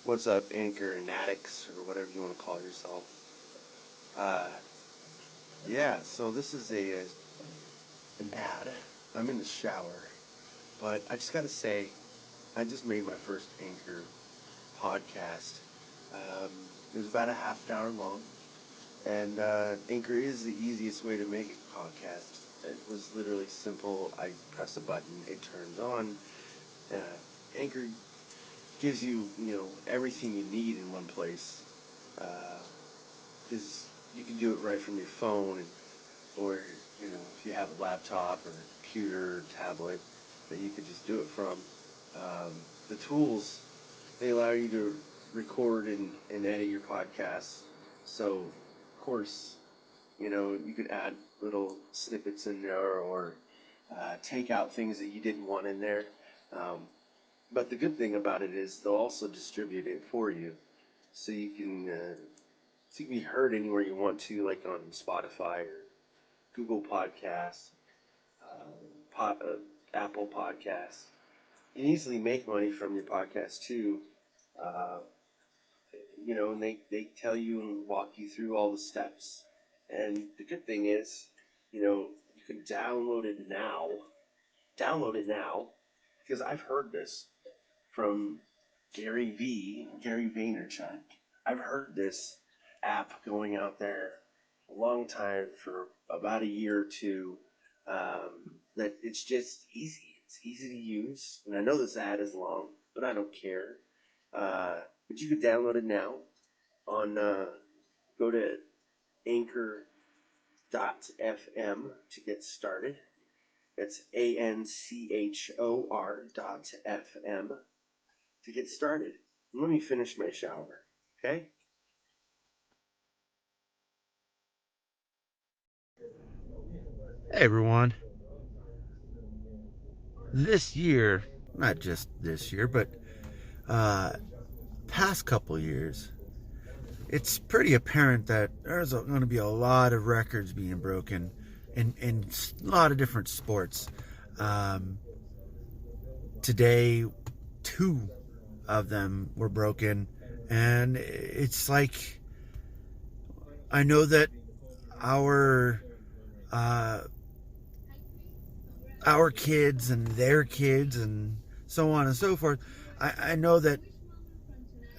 What's up, Anchor and addicts, or whatever you want to call yourself? Uh, yeah, so this is an ad. I'm in the shower, but I just gotta say, I just made my first Anchor podcast. Um, it was about a half an hour long, and Anchor is the easiest way to make a podcast. It was literally simple. I press a button, it turns on. Uh, Anchor gives you, everything you need in one place. Because you can do it right from your phone, or if you have a laptop or a computer or tablet that you could just do it from. The tools, they allow you to record and edit your podcasts. So, of course, you could add little snippets in there, or take out things that you didn't want in there. Um, but the good thing about it is they'll also distribute it for you, so you can be heard anywhere you want to, like on Spotify or Google Podcasts, Apple Podcasts. You can easily make money from your podcast too. Uh, and they tell you and walk you through all the steps. And the good thing is, you can download it now. Download it now, because I've heard this from Gary Vaynerchuk. I've heard this app going out there a long time, for about a year or two. That it's just easy. It's easy to use, and I know this ad is long, but I don't care. But you can download it now on. Go to Anchor.fm to get started. It's ANCHOR.FM to get started. Let me finish my shower, okay? Hey everyone. This year, not just this year, but past couple years, it's pretty apparent that there's going to be a lot of records being broken in a lot of different sports. Um, Today, two of them were broken, and it's like I know that our uh, our kids and their kids and so on and so forth. I know that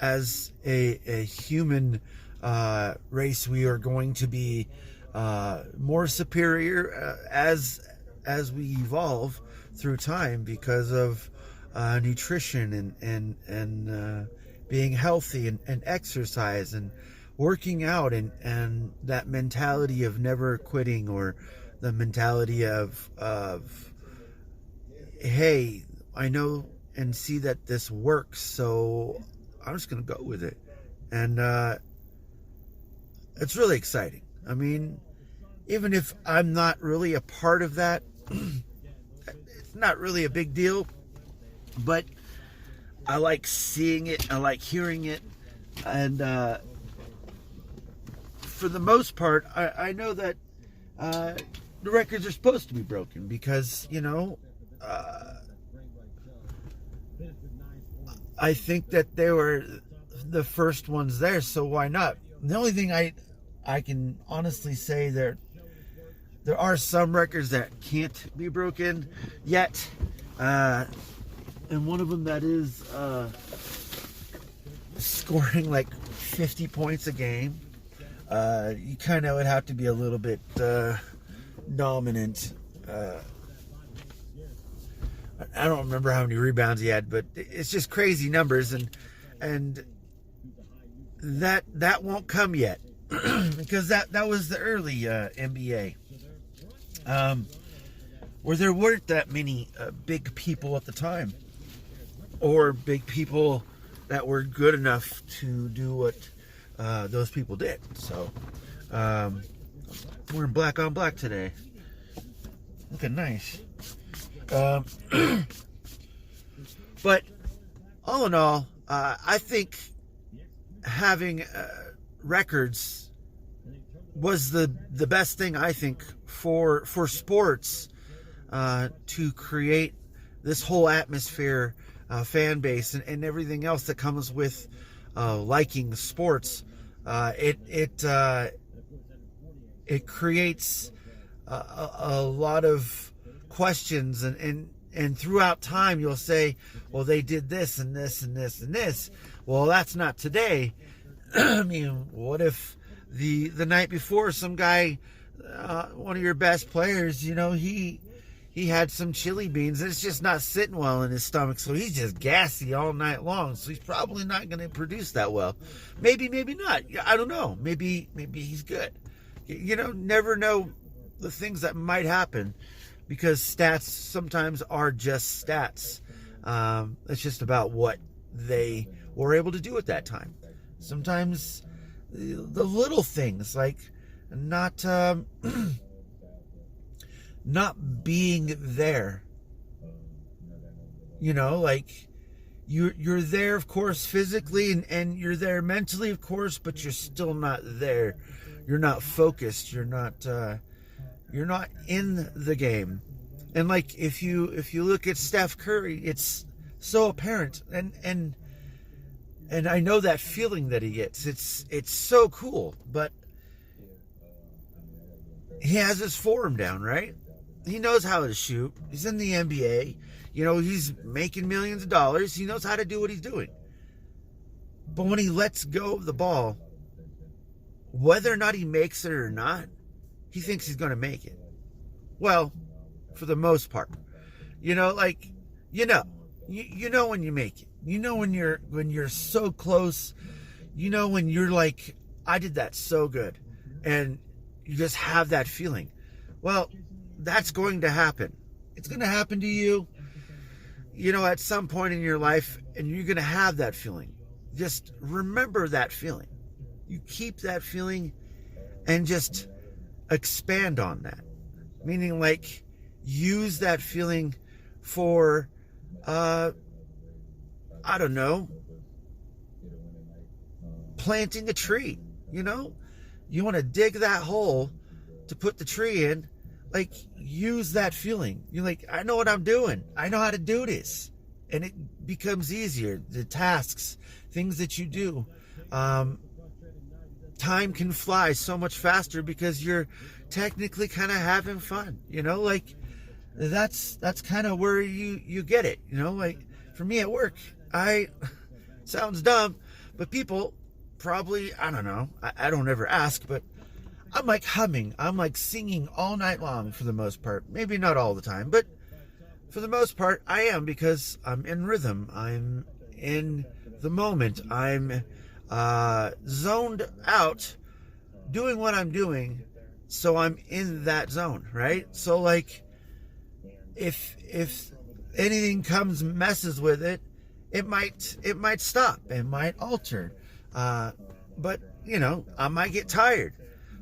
as a human race, we are going to be more superior as we evolve through time, because of nutrition and being healthy and exercise and working out, and that mentality of never quitting, or the mentality of hey, I know and see that this works, so I'm just going to go with it. And it's really exciting. I mean, even if I'm not really a part of that, it's not really a big deal. But I like seeing it, I like hearing it. And for the most part, I know that the records are supposed to be broken, because, I think that they were the first ones there, so why not? The only thing I can honestly say, there are some records that can't be broken yet, and one of them that is scoring like 50 points a game. You kind of would have to be a little bit dominant. I don't remember how many rebounds he had, but it's just crazy numbers, and that won't come yet, because that was the early NBA, where there weren't that many big people at the time, or big people that were good enough to do what those people did. So we're in black on black today, looking nice. But all in all, I think having records was the best thing, I think, for sports, to create this whole atmosphere, fan base, and everything else that comes with liking sports, it creates a lot of questions, and throughout time you'll say, well, they did this and this and this and this. Well, that's not today. I mean, what if the night before some guy, one of your best players, he had some chili beans and it's just not sitting well in his stomach, so he's just gassy all night long, so he's probably not going to produce that well. Maybe not. I don't know. Maybe he's good. Never know the things that might happen, because stats sometimes are just stats. It's just about what they were able to do at that time. Sometimes the little things, like not not being there, like you're there, of course, physically, and you're there mentally, of course, but you're still not there. You're not focused. You're not in the game. And like if you look at Steph Curry, it's so apparent, and I know that feeling that he gets. It's so cool, but he has his form down, right? He knows how to shoot. He's in the NBA. He's making millions of dollars. He knows how to do what he's doing. But when he lets go of the ball, whether or not he makes it or not, he thinks he's going to make it. Well, for the most part. You know when you make it. When you're so close. When you're like, I did that so good. And you just have that feeling. Well, that's going to happen. It's going to happen to you, at some point in your life, and you're going to have that feeling. Just remember that feeling. You keep that feeling and just expand on that. Meaning, like, use that feeling for, I don't know, planting a tree. You want to dig that hole to put the tree in. Like, use that feeling. You're like, I know what I'm doing. I know how to do this. And it becomes easier. The tasks, things that you do. Time can fly so much faster because you're technically kind of having fun. Like, that's kind of where you get it. Like, for me at work, sounds dumb, but people probably, I don't know, I don't ever ask, but I'm like humming, I'm like singing all night long for the most part. Maybe not all the time, but for the most part I am, because I'm in rhythm, I'm in the moment, I'm zoned out doing what I'm doing, so I'm in that zone, right? So like, if anything messes with it, it might stop, it might alter, but I might get tired.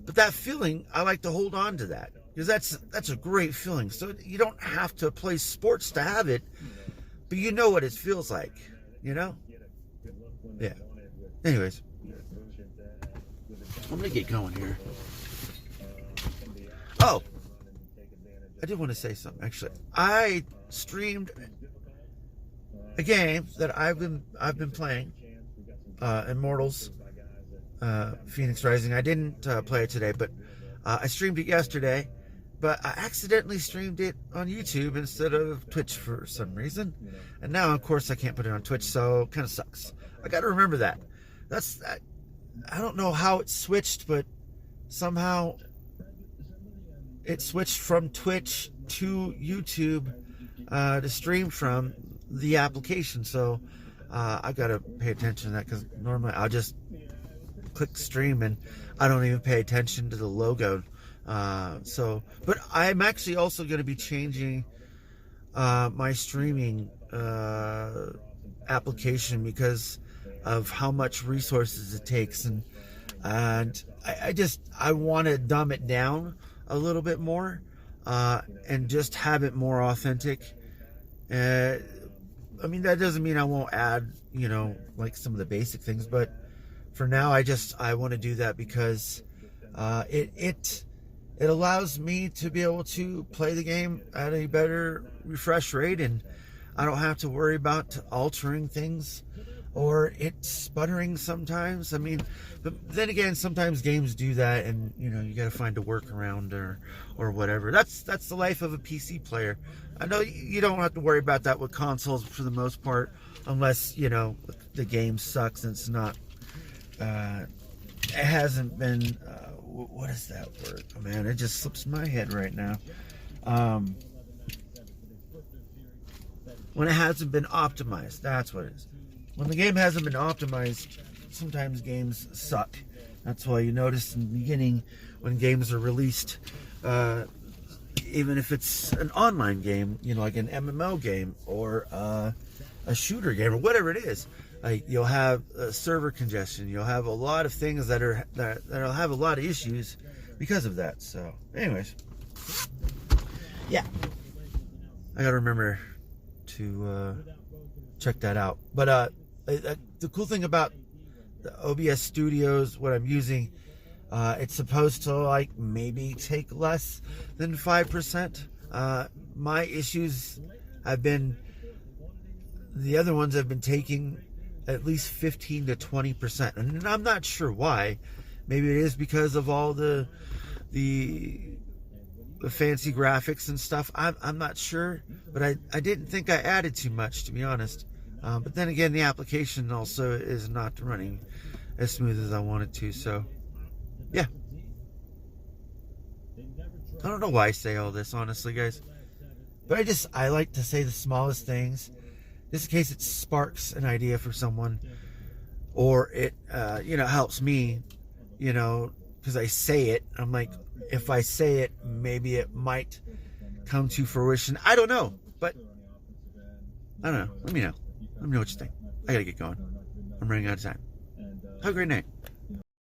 But that feeling, I like to hold on to that, because that's a great feeling. So you don't have to play sports to have it, but you know what it feels like, Yeah. Anyways, I'm gonna get going here. Oh, I did want to say something. Actually, I streamed a game that I've been playing, Immortals, Phoenix Rising. I didn't play it today, but I streamed it yesterday. But I accidentally streamed it on YouTube instead of Twitch for some reason, and now, of course, I can't put it on Twitch, so it kind of sucks. I got to remember that. I don't know how it switched, but somehow it switched from Twitch to YouTube to stream from the application. So I gotta pay attention to that, because normally I'll just click stream and I don't even pay attention to the logo. But I'm actually also going to be changing my streaming application because of how much resources it takes, and I want to dumb it down a little bit more, and just have it more authentic. I mean, that doesn't mean I won't add, like some of the basic things, but for now, I want to do that because it allows me to be able to play the game at a better refresh rate, and I don't have to worry about altering things or it's sputtering sometimes. I mean, but then again, sometimes games do that, and you know you got to find a workaround or whatever. That's the life of a PC player. I know you don't have to worry about that with consoles for the most part, unless you know the game sucks and it's not. It hasn't been. What is that word? Oh, man, it just slips my head right now. When it hasn't been optimized, that's what it is. When the game hasn't been optimized, sometimes games suck. That's why you notice in the beginning when games are released, even if it's an online game, you know, like an MMO game or a shooter game or whatever it is, like you'll have server congestion. You'll have a lot of things that'll have a lot of issues because of that. So, anyways, yeah, I gotta remember to check that out. But the cool thing about the OBS Studios, what I'm using, it's supposed to like maybe take less than 5%. My issues have been, the other ones have been taking at least 15 to 20%, and I'm not sure why. Maybe it is because of all the fancy graphics and stuff. I'm not sure, but I didn't think I added too much, to be honest. But then again, the application also is not running as smooth as I wanted to. So, yeah. I don't know why I say all this, honestly, guys. But I like to say the smallest things, just in case it sparks an idea for someone, or it, helps me, because I say it. I'm like, if I say it, maybe it might come to fruition. I don't know, but I don't know. Let me know. Let me know what you think. I gotta get going. I'm running out of time. Have a great night.